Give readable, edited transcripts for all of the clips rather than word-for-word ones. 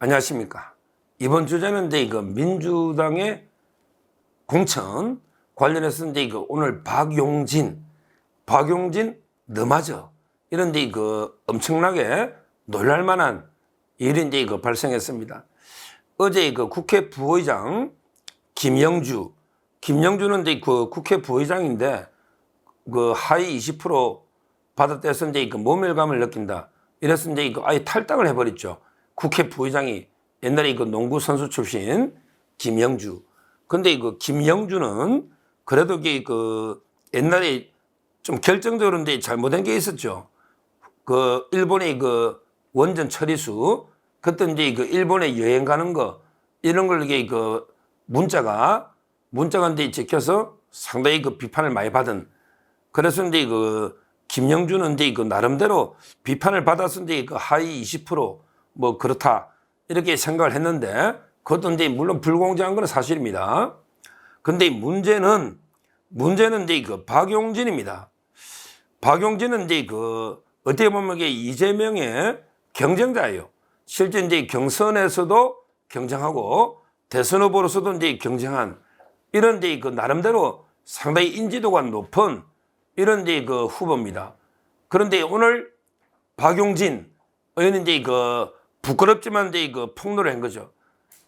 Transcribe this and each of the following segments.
안녕하십니까. 이번 주제는 이제 이거 민주당의 공천 관련해서 이제 이거 오늘 박용진 너 맞아. 이런 데 이거 엄청나게 놀랄만한 일이 이제 이거 발생했습니다. 어제 이거 국회 부의장 김영주는 이제 그 국회 부의장인데 그 하위 20% 받았대서 이제 그 모멸감을 느낀다. 이래서 이제 이거 아예 탈당을 해버렸죠. 국회 부의장이 옛날에 이거 농구 선수 출신 김영주. 근데 이거 김영주는 그래도 이게 그 옛날에 좀 결정적으로 이제 잘못된 게 있었죠. 그 일본의 그 원전 처리수 그때 이제 그 일본에 여행 가는 거 이런 걸 이게 그 문자가 이제 찍혀서 상당히 그 비판을 많이 받은. 그래서 이제 그 김영주는 이제 그 나름대로 비판을 받아서 이제 그 하위 20% 그렇다 이렇게 생각을 했는데 그것도 이제 물론 불공정한 건 사실입니다. 근데 문제는 이제 그 박용진입니다. 박용진은 이제 그 어떻게 보면 이게 이재명의 경쟁자예요. 실제 이제 경선에서도 경쟁하고 대선 후보로서도 이제 경쟁한 이런 이제 그 나름대로 상당히 인지도가 높은 이런 이제 그 후보입니다. 그런데 오늘 박용진 의원은 이제 그 부끄럽지만 이제 그 폭로를 한 거죠.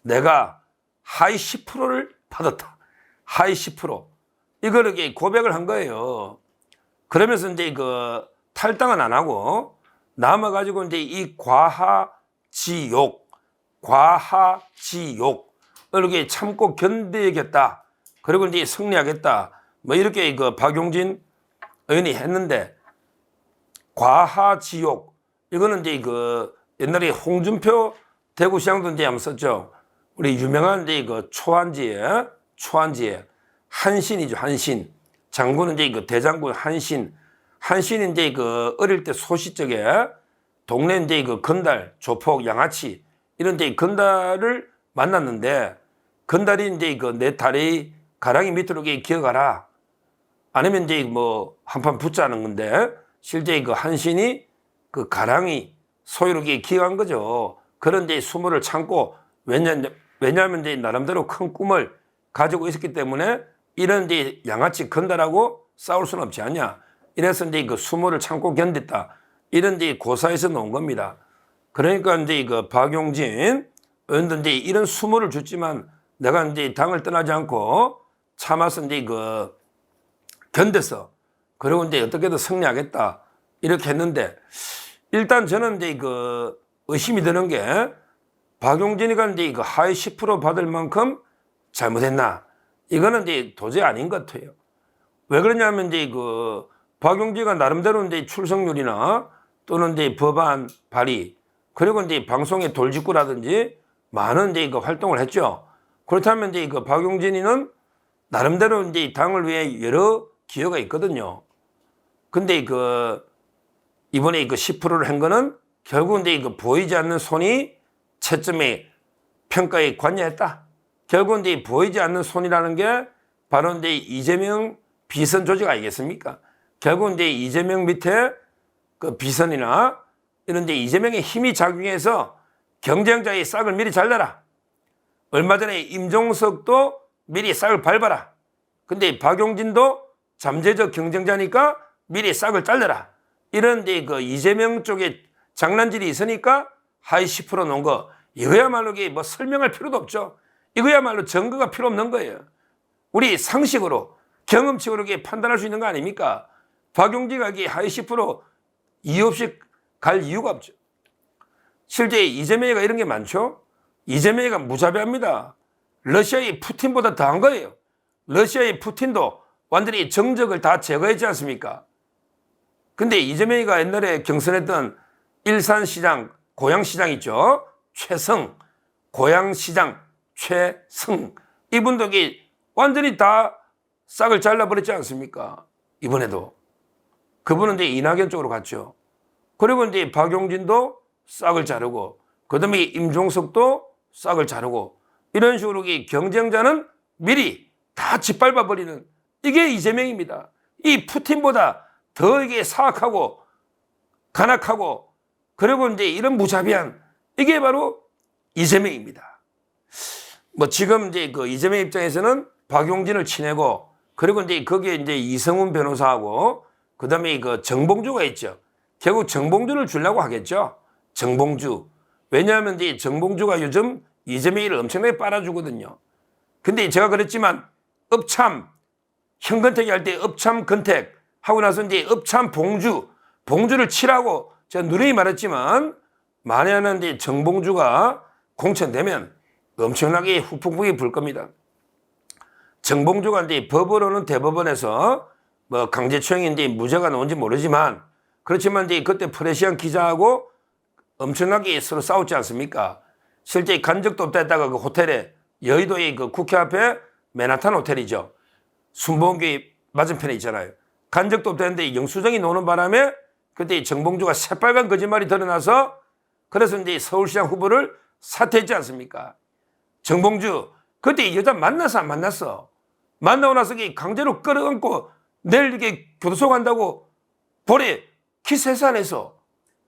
내가 하위 10%를 받았다. 하위 10%. 이걸 이렇게 고백을 한 거예요. 그러면서 이제 그 탈당은 안 하고 남아가지고 이제 이 과하지욕을 이렇게 참고 견디겠다. 그리고 이제 승리하겠다. 이렇게 그 박용진 의원이 했는데 과하지욕 이거는 이제 그 옛날에 홍준표 대구시장도 이제 한번 썼죠. 우리 유명한 이제 그 초안지에 한신이죠. 한신 장군은 이제 그 대장군 한신이 이제 그 어릴 때 소시적에 동네 이제 그 건달 조폭 양아치 이런 데 건달을 만났는데 건달이 이제 그 내 다리 가랑이 밑으로 기어가라. 아니면 이제 한판 붙자는 건데 실제 그 한신이 그 가랑이 소유로 기어간 거죠. 그런데 수모를 참고 왜냐하면 이제 나름대로 큰 꿈을 가지고 있었기 때문에 이런 이제 양아치 건달하고 싸울 수는 없지 않냐. 이래서 이제 그 수모를 참고 견뎠다. 이런 이제 고사에서 나온 겁니다. 그러니까 이제 그 박용진 의원도 이제 이런 수모를 줬지만 내가 이제 당을 떠나지 않고 참아서 이제 그 견뎌서 그리고 이제 어떻게든 승리하겠다 이렇게 했는데 일단 저는 이제 그 의심이 드는 게 박용진이가 이제 그 하위 10% 받을 만큼 잘못했나 이거는 이제 도저히 아닌 것 같아요. 왜 그러냐면 이제 그 박용진이가 나름대로 이제 출석률이나 또는 이제 법안 발의 그리고 이제 방송의 돌직구라든지 많은 이제 그 활동을 했죠. 그렇다면 이제 그 박용진이는 나름대로 이제 당을 위해 여러 기여가 있거든요. 근데 그 이번에 그 10%를 한 거는 결국 이제 그 보이지 않는 손이 채점의 평가에 관여했다. 결국 이제 보이지 않는 손이라는 게 바로 이제 이재명 비선 조직 아니겠습니까? 결국 이제 이재명 밑에 그 비선이나 이런 데 이재명의 힘이 작용해서 경쟁자의 싹을 미리 잘라라. 얼마 전에 임종석도 미리 싹을 밟아라. 근데 박용진도 잠재적 경쟁자니까 미리 싹을 잘라라. 이런 데 그 이재명 쪽에 장난질이 있으니까 하위 10% 놓은 거 이거야말로 설명할 필요도 없죠. 이거야말로 증거가 필요 없는 거예요. 우리 상식으로 경험칙으로 판단할 수 있는 거 아닙니까? 박용진가 하위 10% 이유 없이 갈 이유가 없죠. 실제 이재명이가 이런 게 많죠. 이재명이가 무자비합니다. 러시아의 푸틴보다 더한 거예요. 러시아의 푸틴도 완전히 정적을 다 제거했지 않습니까? 근데 이재명이가 옛날에 경선했던 일산시장, 고양시장 있죠. 최성, 고양시장 최성. 이분도 완전히 다 싹을 잘라버렸지 않습니까? 이번에도. 그분은 이제 이낙연 쪽으로 갔죠. 그리고 이제 박용진도 싹을 자르고, 그 다음에 임종석도 싹을 자르고, 이런 식으로 경쟁자는 미리 다 짓밟아버리는 이게 이재명입니다. 이 푸틴보다 더 사악하고 간악하고 그리고 이제 이런 무자비한 이게 바로 이재명입니다. 뭐 지금 이제 그 이재명 입장에서는 박용진을 치내고 그리고 이제 거기에 이제 이성훈 변호사하고 그다음에 그 정봉주가 있죠. 결국 정봉주를 주려고 하겠죠. 정봉주. 왜냐하면 이제 정봉주가 요즘 이재명이를 엄청나게 빨아주거든요. 근데 제가 그랬지만 업참 현건택이 할 때 업참 건택 하고 나서 이제 업참 봉주를 치라고 제가 누누이 말했지만 만약에 이제 정봉주가 공천되면 엄청나게 후폭풍이 불 겁니다. 정봉주가 이제 법으로는 대법원에서 뭐 강제추행인지 무죄가 나온지 모르지만 그렇지만 이제 그때 프레시안 기자하고 엄청나게 서로 싸웠지 않습니까? 실제 간 적도 없다 했다가 그 호텔에 여의도의 그 국회 앞에 맨하탄 호텔이죠. 순복음교회 맞은편에 있잖아요. 간 적도 없다 했는데 영수증이 노는 바람에 그때 정봉주가 새빨간 거짓말이 드러나서 그래서 이제 서울시장 후보를 사퇴했지 않습니까? 정봉주 그때 여자 만나서 안 만났어. 만나고 나서 강제로 끌어안고 내일 이렇게 교도소 간다고 볼에 키스해서 안 했어.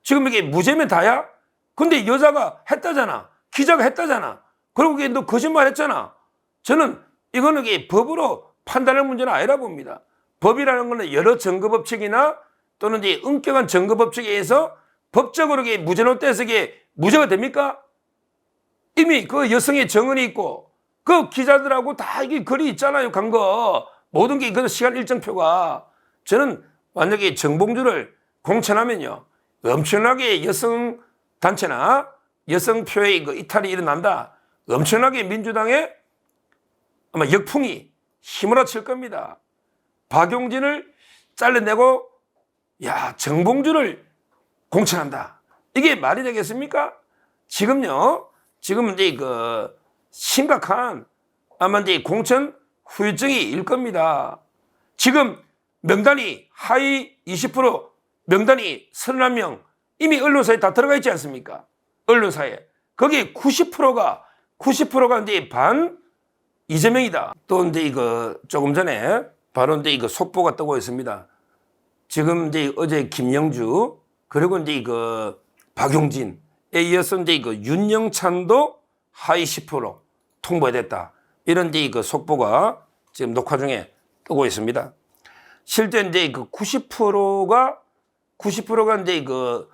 지금 이게 무죄면 다야? 근데 여자가 했다잖아. 기자가 했다잖아. 그리고 너 거짓말 했잖아. 저는 이거는 법으로 판단할 문제는 아니라 봅니다. 법이라는 것은 여러 증거법칙이나 또는 이제 엄격한 증거법칙에 의해서 법적으로 무죄로 떼서 무죄가 됩니까? 이미 그 여성의 정언이 있고 그 기자들하고 다 이게 글이 있잖아요. 간 거. 모든 게 그 시간 일정표가. 저는 만약에 정봉주를 공천하면요. 엄청나게 여성 단체나 여성표의 그 이탈이 일어난다. 엄청나게 민주당에 아마 역풍이 휘몰아칠 겁니다. 박용진을 잘라내고 정봉주를 공천한다. 이게 말이 되겠습니까? 지금요. 지금 이제 그 심각한 아마 이제 공천 후유증이 일 겁니다. 지금 명단이 하위 20% 명단이 31명 이미 언론사에 다 들어가 있지 않습니까? 언론사에. 거기 90%가 이제 반 이재명이다. 또 이제 이거 조금 전에 바로 이제 이거 속보가 뜨고 있습니다. 지금 이제 어제 김영주 그리고 이제 이거 박용진에 이어서 이제 이거 윤영찬도 하위 10% 통보됐다. 이런 이제 이거 속보가 지금 녹화 중에 뜨고 있습니다. 실제 이제 그 90%가 이제 그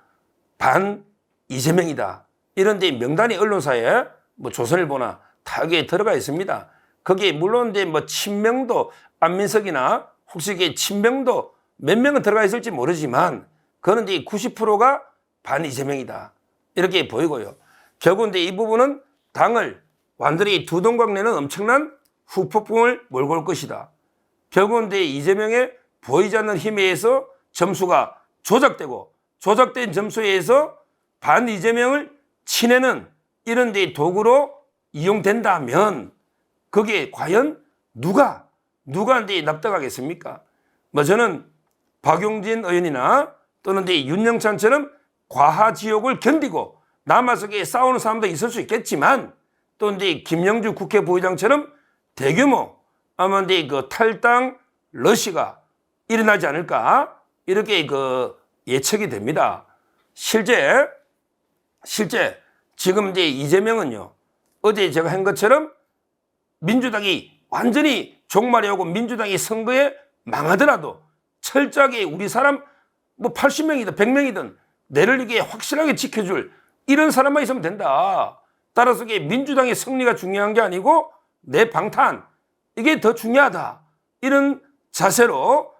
반 이재명이다. 이런 데 명단이 언론사에 뭐 조선일보나 다 여기에 들어가 있습니다. 거기에 물론 이제 뭐 친명도 안민석이나 혹시 이게 친명도 몇 명은 들어가 있을지 모르지만 그거는 이제 90%가 반 이재명이다. 이렇게 보이고요. 결국 이제 이 부분은 당을 완전히 두 동강 내는 엄청난 후폭풍을 몰고 올 것이다. 결국은 이제 이재명의 보이지 않는 힘에 의해서 점수가 조작된 점수에 의해서 반 이재명을 치내는 이런 데 도구로 이용된다면 거기에 과연 누가 이제 납득하겠습니까? 뭐 저는 박용진 의원이나 또는 이제 윤영찬처럼 과하지옥을 견디고 남아서 싸우는 사람도 있을 수 있겠지만 또 이제 김영주 국회 부의장처럼 대규모 아마 이제 그 탈당 러시가 일어나지 않을까 이렇게 그 예측이 됩니다. 실제 지금 이제 이재명은요 어제 제가 한 것처럼 민주당이 완전히 종말이 오고 민주당이 선거에 망하더라도 철저하게 우리 사람 뭐 80명이든 100명이든 내를 이게 확실하게 지켜줄 이런 사람만 있으면 된다. 따라서 이게 민주당의 승리가 중요한 게 아니고 내 방탄 이게 더 중요하다. 이런 자세로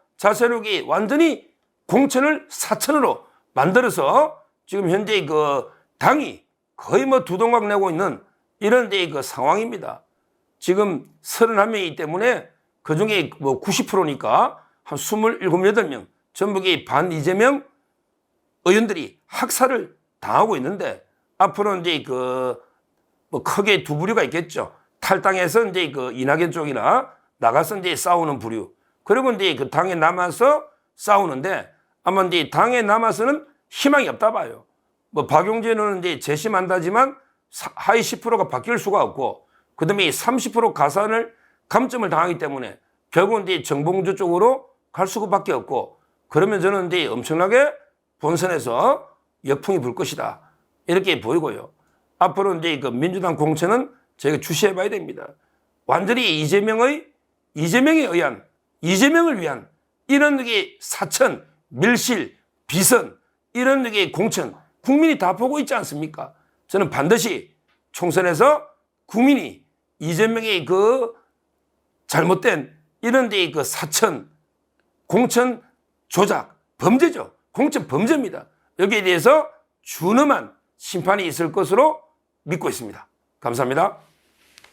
이게 완전히 공천을 사천으로 만들어서 지금 현재 그 당이 거의 뭐 두동강 내고 있는 이런 데 그 상황입니다. 지금 31명이기 때문에 그 중에 뭐 90%니까 한 27, 8명 전부 반 이재명 의원들이 학살을 당하고 있는데 앞으로 이제 그 뭐 크게 두 부류가 있겠죠. 탈당해서 이제 그 이낙연 쪽이나 나가서 이제 싸우는 부류. 그리고 이제 그 당에 남아서 싸우는데 아마 이제 당에 남아서는 희망이 없다 봐요. 뭐 박용진은 이제 재심한다지만 하위 10%가 바뀔 수가 없고 그다음에 30% 감점을 당하기 때문에 결국은 이제 정봉주 쪽으로 갈 수밖에 없고 그러면 저는 이제 엄청나게 본선에서 역풍이 불 것이다. 이렇게 보이고요. 앞으로 이제 그 민주당 공천은 저희가 주시해 봐야 됩니다. 완전히 이재명을 위한 이런 게 사천, 밀실, 비선 이런 게 공천 국민이 다 보고 있지 않습니까? 저는 반드시 총선에서 국민이 이재명의 그 잘못된 이런 데 그 사천, 공천 조작, 범죄죠. 공천 범죄입니다. 여기에 대해서 준엄한 심판이 있을 것으로 믿고 있습니다. 감사합니다.